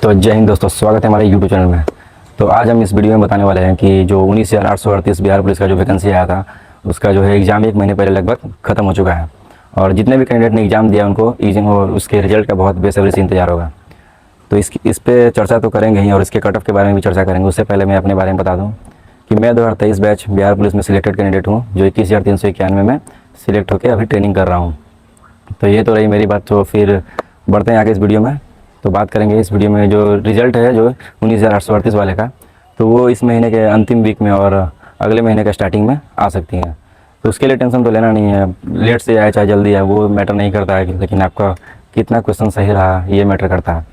तो जय हिंद दोस्तों, स्वागत है हमारे यूट्यूब चैनल में। तो आज हम इस वीडियो में बताने वाले हैं कि जो 19,838 बिहार पुलिस का जो वैकेंसी आया था, उसका जो है एग्ज़ाम 1 महीने पहले लगभग ख़त्म हो चुका है। और जितने भी कैंडिडेट ने एग्ज़ाम दिया उनको एग्जाम और उसके रिजल्ट का बहुत बेसब्री से इंतजार होगा। तो इस पे चर्चा तो करेंगे ही और इसके कट ऑफ के बारे में भी चर्चा करेंगे। उससे पहले मैं अपने बारे में बता दूँ कि मैं 2023 बैच बिहार पुलिस में सिलेक्टेड कैंडिडेट हूँ, जो 21,391 में सिलेक्ट होकर अभी ट्रेनिंग कर रहा हूँ। तो ये तो रही मेरी बात। तो फिर बढ़ते हैं आगे इस वीडियो में। तो बात करेंगे इस वीडियो में जो रिज़ल्ट है जो 19,838 वाले का, तो वो इस महीने के अंतिम वीक में और अगले महीने का स्टार्टिंग में आ सकती हैं। तो उसके लिए टेंशन तो लेना नहीं है, लेट से आए चाहे जल्दी आए वो मैटर नहीं करता है, लेकिन आपका कितना क्वेश्चन सही रहा ये मैटर करता है।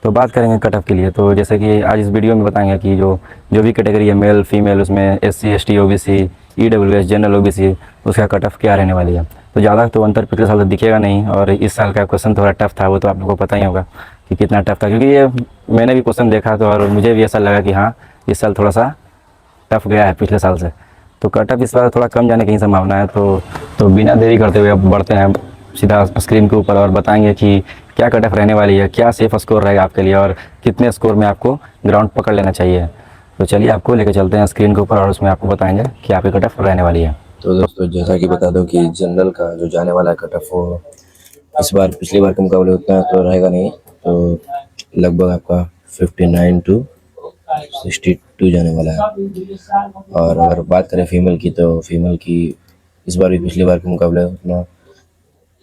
तो बात करेंगे कट ऑफ के लिए। तो जैसे कि आज इस वीडियो में बताएंगे कि जो भी कैटेगरी है, मेल फीमेल, उसमें SC ST OBC EWS general OBC, उसका कट ऑफ क्या रहने वाली है। तो ज़्यादा तो अंतर पिछले साल तो दिखेगा नहीं, और इस साल का क्वेश्चन थोड़ा टफ था, वो तो आप लोगों को पता ही होगा कि कितना टफ था, क्योंकि ये मैंने भी क्वेश्चन देखा तो और मुझे भी ऐसा लगा कि हाँ इस साल थोड़ा सा टफ गया है पिछले साल से। तो कट ऑफ इस बार थोड़ा कम जाने की संभावना है। तो बिना देरी करते हुए अब बढ़ते हैं सीधा स्क्रीन के ऊपर और बताएंगे कि क्या कट ऑफ रहने वाली है, क्या सेफ स्कोर रहेगा आपके लिए, और कितने स्कोर में आपको ग्राउंड पकड़ लेना चाहिए। तो चलिए आपको लेकर चलते हैं स्क्रीन के ऊपर और उसमें आपको बताएंगे कि आपकी कट ऑफ रहने वाली है। तो दोस्तों, जैसा कि बता दो कि जनरल का जो जाने वाला कट ऑफ वो इस बार पिछली बार के मुकाबले उतना तो रहेगा नहीं, तो लगभग आपका 59 to 62 जाने वाला है। और अगर बात करें फीमेल की, तो फीमेल की इस बार भी पिछली बार के मुकाबले उतना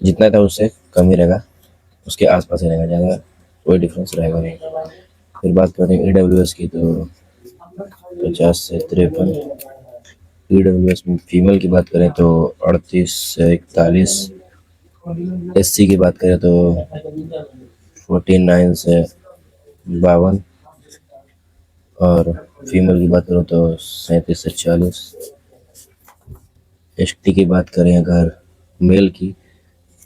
जितना था उससे कम ही रहेगा, उसके आसपास ही रहेगा, ज़्यादा कोई डिफरेंस रहेगा नहीं। फिर बात करते हैं EWS की, तो 50 से 53। EWS में फीमेल की बात करें तो 38 से 41। SC की बात करें तो 49 से 52। और फीमेल की बात करूँ तो 37 से 40। ST की बात करें अगर मेल की,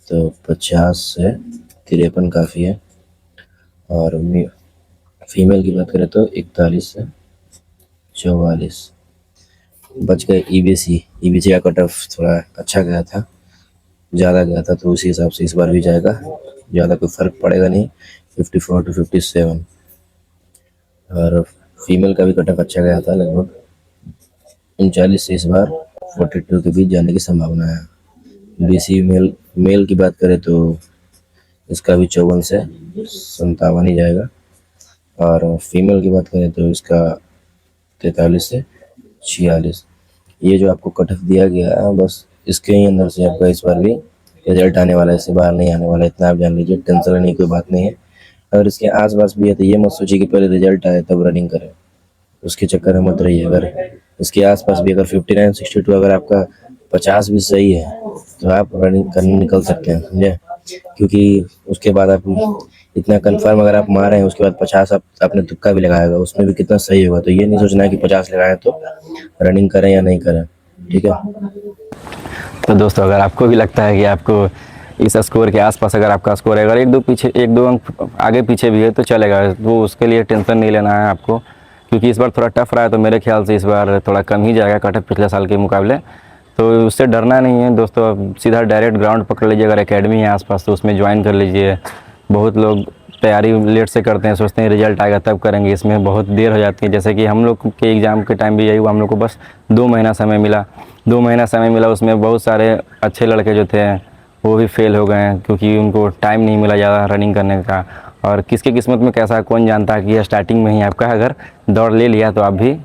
तो 50 से 53 काफ़ी है। और फीमेल की बात करें तो 41 से 44। बच गए EBC का कट ऑफ थोड़ा अच्छा गया था, ज़्यादा गया था, तो उसी हिसाब से इस बार भी जाएगा, ज़्यादा कोई फ़र्क पड़ेगा नहीं, 54 to 57। और फीमेल का भी कट ऑफ अच्छा गया था, लगभग 39 से इस बार 42 के बीच जाने की संभावना है। BC मेल की बात करें तो इसका भी 54 से 57 ही जाएगा। और फीमेल की बात करें तो इसका 43 से 46। ये जो आपको कट ऑफ दिया गया है, बस इसके ही अंदर से आपका इस बार भी रिजल्ट आने वाला है, इससे बाहर नहीं आने वाला है, इतना आप जान लीजिए। टेंशन लेने की कोई बात नहीं है। अगर इसके आसपास भी है तो ये मत सोचिए कि पहले रिजल्ट आए तब रनिंग करें, उसके चक्कर में मत रहिए। अगर इसके आसपास भी अगर 59 62 अगर आपका 50 भी सही है तो आप रनिंग करने निकल सकते हैं, समझे। क्योंकि उसके बाद आप इतना कंफर्म अगर आप मारे हैं, उसके बाद 50 आप आपने तुक्का भी लगाएगा, उसमें भी कितना सही होगा। तो ये नहीं सोचना है कि 50 लगाएं तो रनिंग करें या नहीं करें, ठीक है। तो दोस्तों, अगर आपको भी लगता है कि आपको इस स्कोर के आसपास अगर आपका स्कोर है, अगर एक दो अंक आगे पीछे भी है तो चलेगा, तो उसके लिए टेंशन नहीं लेना है आपको, क्योंकि इस बार थोड़ा टफ रहा है। तो मेरे ख्याल से इस बार थोड़ा कम ही जाएगा कट ऑफ पिछले साल के मुकाबले। तो उससे डरना नहीं है दोस्तों, अब सीधा डायरेक्ट ग्राउंड पकड़ लीजिए। अगर एकेडमी है आसपास तो उसमें ज्वाइन कर लीजिए। बहुत लोग तैयारी लेट से करते हैं, सोचते हैं रिजल्ट आएगा तब करेंगे, इसमें बहुत देर हो जाती है। जैसे कि हम लोग के एग्ज़ाम के टाइम भी यही हुआ, हम लोग को बस 2 महीना समय मिला। 2 महीना समय मिला, उसमें बहुत सारे अच्छे लड़के जो थे वो भी फेल हो गए हैं, क्योंकि उनको टाइम नहीं मिला ज़्यादा रनिंग करने का। और किसकी किस्मत में कैसा कौन जानता है कि स्टार्टिंग में ही आपका अगर दौड़ ले लिया तो आप भी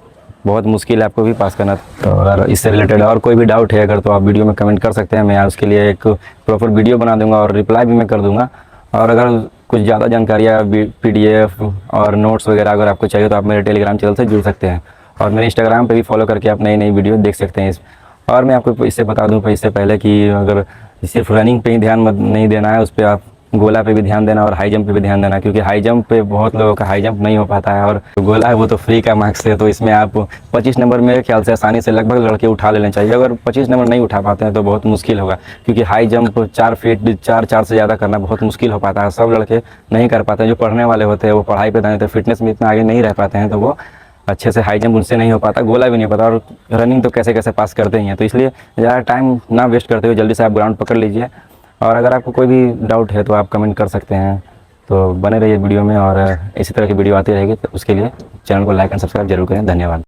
बहुत मुश्किल है आपको भी पास करना। तो अगर इससे रिलेटेड और कोई भी डाउट है अगर, तो आप वीडियो में कमेंट कर सकते हैं। मैं उसके लिए एक प्रॉपर वीडियो बना दूंगा और रिप्लाई भी मैं कर दूंगा। और अगर कुछ ज़्यादा जानकारियाँ PDF और नोट्स वगैरह अगर आपको चाहिए तो आप मेरे टेलीग्राम चैनल से जुड़ सकते हैं, और मेरे इंस्टाग्राम पे भी फॉलो करके आप नई नई वीडियो देख सकते हैं। और मैं आपको इससे बता दूं इससे पहले कि अगर सिर्फ रनिंग पे ही ध्यान मत नहीं देना है, उस पर आप गोला पे भी ध्यान देना और हाई जंप पे भी ध्यान देना, क्योंकि हाई जंप पे बहुत लोगों का हाई जंप नहीं हो पाता है, और गोला है वो तो फ्री का मार्क्स है। तो इसमें आप 25 नंबर मेरे ख्याल से आसानी से लगभग लड़के उठा लेना चाहिए। अगर 25 नंबर नहीं उठा पाते हैं तो बहुत मुश्किल होगा, क्योंकि हाई जंप 4 फीट 4 से ज़्यादा करना बहुत मुश्किल हो पाता है। सब लड़के नहीं कर पाते हैं। जो पढ़ने वाले होते हैं वो पढ़ाई पर ध्यान देते हैं, फिटनेस में इतना आगे नहीं रह पाते हैं, तो वो अच्छे से हाई जंप उनसे नहीं हो पाता, गोला भी नहीं पता, और रनिंग तो कैसे कैसे पास करते ही हैं। तो इसलिए ज़्यादा टाइम ना वेस्ट करते हुए जल्दी से आप ग्राउंड पकड़ लीजिए। और अगर आपको कोई भी डाउट है तो आप कमेंट कर सकते हैं। तो बने रहिए वीडियो में, और इसी तरह की वीडियो आती रहेगी, तो उसके लिए चैनल को लाइक एंड सब्सक्राइब जरूर करें। धन्यवाद।